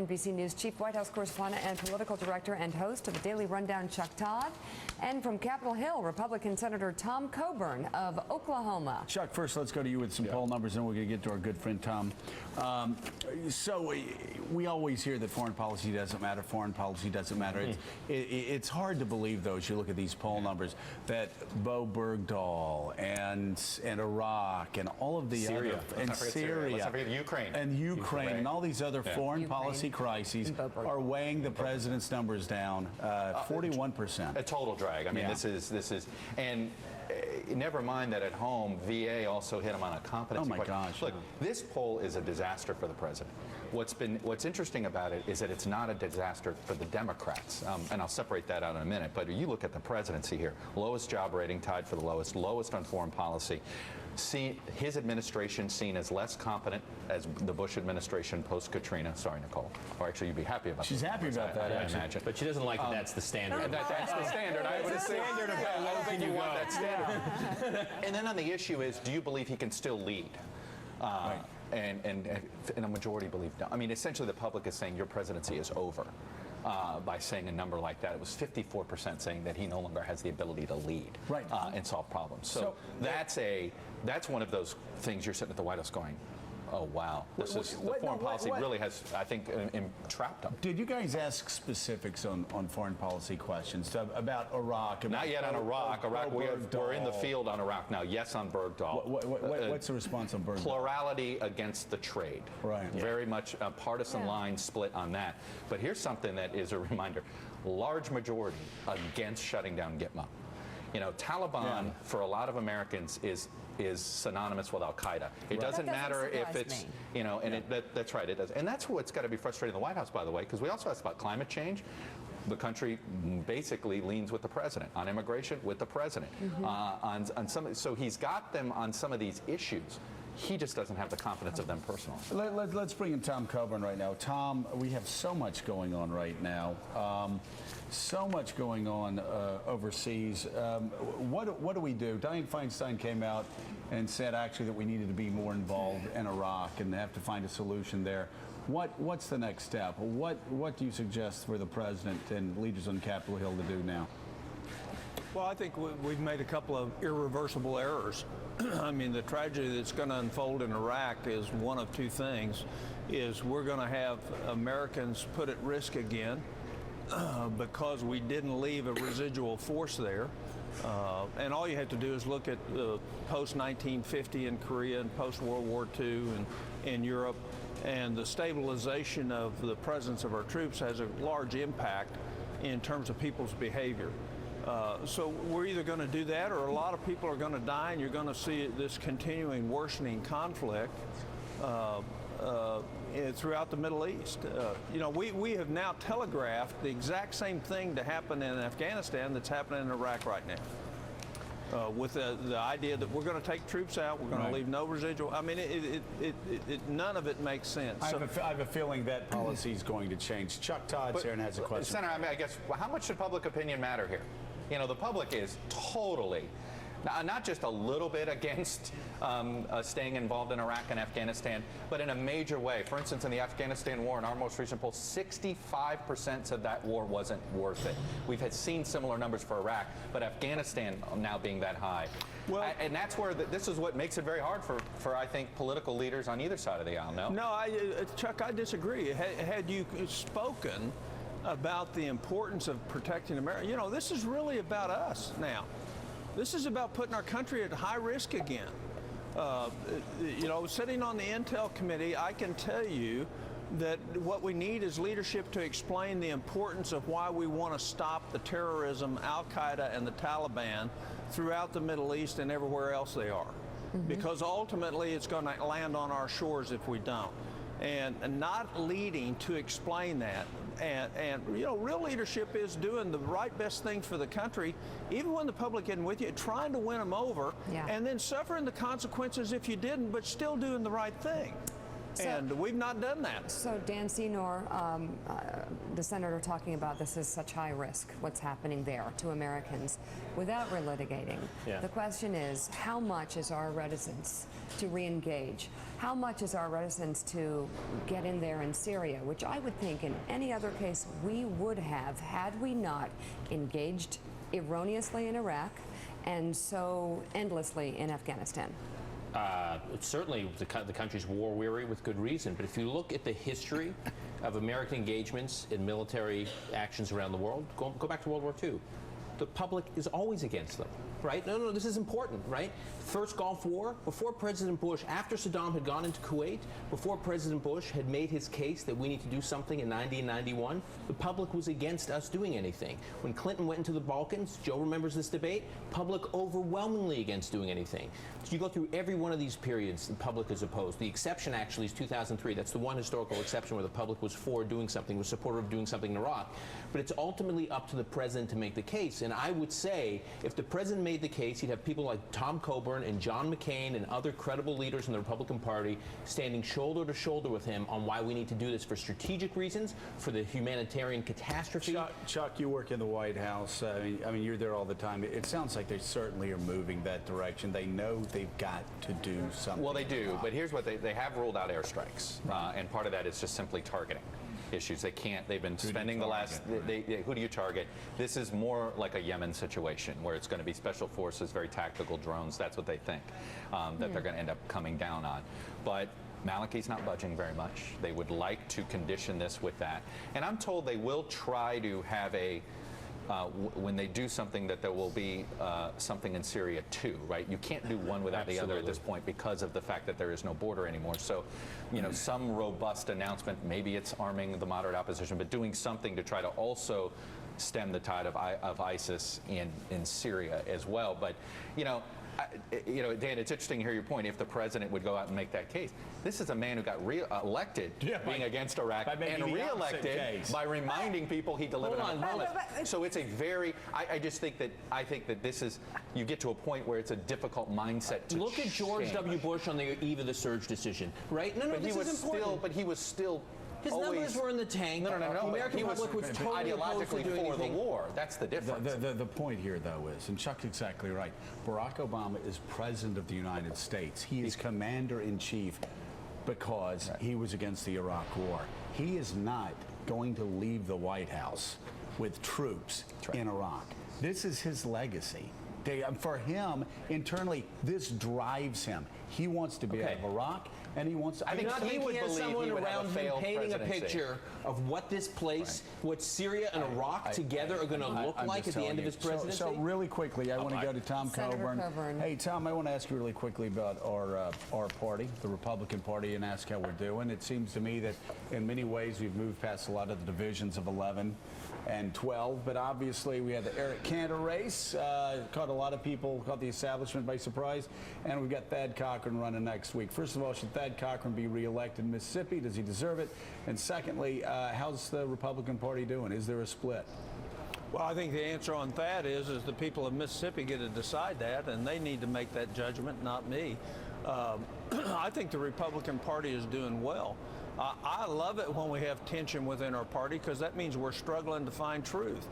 NBC News chief White House correspondent and political director and host of the Daily Rundown, Chuck Todd. And from Capitol Hill, Republican Senator Tom Coburn of Oklahoma. Chuck, first let's go to you with some poll numbers, and we're going to get to our good friend Tom. So we always hear that foreign policy doesn't matter. Foreign policy doesn't matter. It's hard to believe, though, as you look at these poll numbers, that Bo Bergdahl and Iraq and all of the Syria. other and Syria, Let's not forget Ukraine and all these other foreign policy crises are weighing the president's numbers down 41%. A total drag. I mean, this is, and never mind that at home, VA also hit him on a competency question. Oh my gosh! Look, this poll is a disaster for the president. What's interesting about it is that it's not a disaster for the Democrats, and I'll separate that out in a minute. But you look at the presidency here: lowest job rating, tied for the lowest on foreign policy. His administration seen as less competent as the Bush administration post-Katrina. Sorry, Nicole. Or actually, you'd be happy about that. She's happy about that, I imagine. But she doesn't like that that's the standard. That's the standard. I would say. I don't think you want that standard. And then on the issue is, do you believe he can still lead? Right. And a majority believe no. I mean, essentially, the public is saying your presidency is over. By saying a number like that. It was 54% saying that he no longer has the ability to lead and solve problems. So that's one of those things you're sitting at the White House going, oh, wow. The foreign policy really has, I think, entrapped him. Did you guys ask specifics on foreign policy questions about Iraq? Not yet on Iraq. We're in the field on Iraq now. Yes, on Bergdahl. What's the response on Bergdahl? Plurality against the trade. Right. Very much a partisan line split on that. But here's something that is a reminder. Large majority against shutting down Gitmo. You know, Taliban for a lot of Americans is synonymous with Al-Qaeda. It doesn't matter if it's, you know, and that's right, it does. And that's what's got to be frustrating the White House, by the way, because we also asked about climate change. The country basically leans with the president on immigration, with the president on some. So he's got them on some of these issues. He just doesn't have the confidence of them personally. Let's bring in Tom Coburn right now. Tom, we have so much going on right now. So much going on overseas. What do we do? Dianne Feinstein came out and said actually that we needed to be more involved in Iraq and have to find a solution there. What's the next step? What do you suggest for the president and leaders on Capitol Hill to do now? Well, I think we've made a couple of irreversible errors. I mean, the tragedy that's going to unfold in Iraq is one of two things. Is we're going to have Americans put at risk again because we didn't leave a residual force there. And all you have to do is look at post-1950 in Korea and post-World War II and in Europe. And the stabilization of the presence of our troops has a large impact in terms of people's behavior. So we're either going to do that or a lot of people are going to die, and you're going to see this continuing worsening conflict throughout the Middle East. You know, we have now telegraphed the exact same thing to happen in Afghanistan that's happening in Iraq right now. With the idea that we're going to take troops out, we're going to leave no residual. I mean, none of it makes sense. I have a feeling that policy is going to change. Chuck Todd's here and has a question. Senator, I mean, I guess, how much should public opinion matter here? You know, the public is totally, not just a little bit against staying involved in Iraq and Afghanistan, but in a major way. For instance, in the Afghanistan war, in our most recent poll, 65% said that war wasn't worth it. We've seen similar numbers for Iraq, but Afghanistan now being that high. Well, and that's where this is what makes it very hard for I think, political leaders on either side of the aisle. No, Chuck, I disagree. Had you spoken about the importance of protecting America, you know, this is really about us now. This is about putting our country at high risk again. You know, sitting on the Intel Committee, I can tell you that what we need is leadership to explain the importance of why we want to stop the terrorism, Al-Qaeda and the Taliban throughout the Middle East and everywhere else they are. Because ultimately it's going to land on our shores if we don't. And not leading to explain that. And you know, real leadership is doing the right best thing for the country, even when the public isn't with you, trying to win them over, and then suffering the consequences if you didn't, but still doing the right thing. And we've not done that. So Dan Senor, the senator, talking about this is such high risk, what's happening there to Americans, without relitigating. Yeah. The question is, how much is our reticence to re-engage? How much is our reticence to get in there in Syria, which I would think in any other case we would have had we not engaged erroneously in Iraq and so endlessly in Afghanistan? Certainly the country's war weary with good reason, but if you look at the history of American engagements in military actions around the world, go back to World War II. The public is always against them, right? No, this is important, right? First Gulf War, before President Bush, after Saddam had gone into Kuwait, before President Bush had made his case that we need to do something in 90 and 91, the public was against us doing anything. When Clinton went into the Balkans, Joe remembers this debate, public overwhelmingly against doing anything. So you go through every one of these periods, the public is opposed. The exception actually is 2003. That's the one historical exception where the public was for doing something, was supportive of doing something in Iraq. But it's ultimately up to the president to make the case. And I would say if the president made the case, he'd have people like Tom Coburn and John McCain and other credible leaders in the Republican Party standing shoulder to shoulder with him on why we need to do this for strategic reasons, for the humanitarian catastrophe. Chuck, you work in the White House. I mean, you're there all the time. It sounds like they certainly are moving that direction. They know they've got to do something. Well, they do, but here's what they have ruled out airstrikes, and part of that is just simply targeting issues. They can't. They've been spending the last. Who do you target? This is more like a Yemen situation where it's going to be special forces, very tactical drones. That's what they think that they're going to end up coming down on. But Maliki's not budging very much. They would like to condition this with that, and I'm told they will try to have a. When they do something, that there will be something in Syria too, right? You can't do one without the other at this point because of the fact that there is no border anymore. So, you know, some robust announcement, maybe it's arming the moderate opposition, but doing something to try to also stem the tide of ISIS in Syria as well. But, you know, Dan, it's interesting to hear your point. If the president would go out and make that case, this is a man who got re-elected being against Iraq and re-elected by reminding people he delivered on a promise. So it's a very. I just think that this is. You get to a point where it's a difficult mindset to look at George W. Bush on the eve of the surge decision, right? No, but this is important. But he was still. His numbers were in the tank. No. The American public was totally opposed to doing for anything. the war. That's the difference. The point here, though, is, and Chuck's exactly right, Barack Obama is president of the United States. He is commander-in-chief because he was against the Iraq War. He is not going to leave the White House with troops in Iraq. This is his legacy. For him, internally, this drives him. He wants to be out of Iraq, and he wants to. I think he would believe someone he would around have a him failed painting a presidency. picture of what this place, what Syria and Iraq together are going to look like at the end of his presidency. So really quickly, I want to go to Tom Senator Coburn. Hey, Tom, I want to ask you really quickly about our party, the Republican Party, and ask how we're doing. It seems to me that in many ways we've moved past a lot of the divisions of 11 and 12, but obviously we had the Eric Cantor race, caught a lot of people, caught the establishment by surprise, and we've got Thad Cochran running next week. First of all, should Thad Cochran be reelected in Mississippi? Does he deserve it? And secondly, how's the Republican Party doing? Is there a split? Well, I think the answer on that is the people of Mississippi get to decide that, and they need to make that judgment, not me. I think the Republican Party is doing well. I love it when we have tension within our party because that means we're struggling to find truth.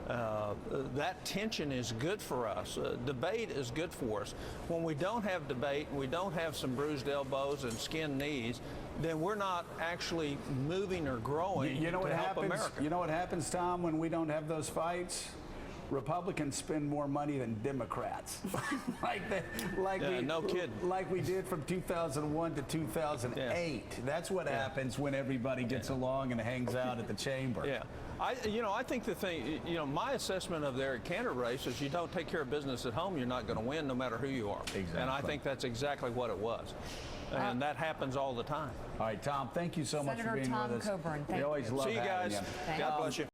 That tension is good for us. Debate is good for us. When we don't have debate, we don't have some bruised elbows and skinned knees, then we're not actually moving or growing You know to what help happens? America. You know what happens, Tom, when we don't have those fights? Republicans spend more money than Democrats. No kidding. Like we did from 2001 to 2008. That's what happens when everybody gets along and hangs out at the chamber. Yeah. I think the thing, my assessment of the Eric Cantor race is you don't take care of business at home, you're not going to win no matter who you are. Exactly. And I think that's exactly what it was. And that happens all the time. All right, Tom, thank you so much for Senator being Tom with us. Coburn, thank we always you. love See you having guys. you. God bless you.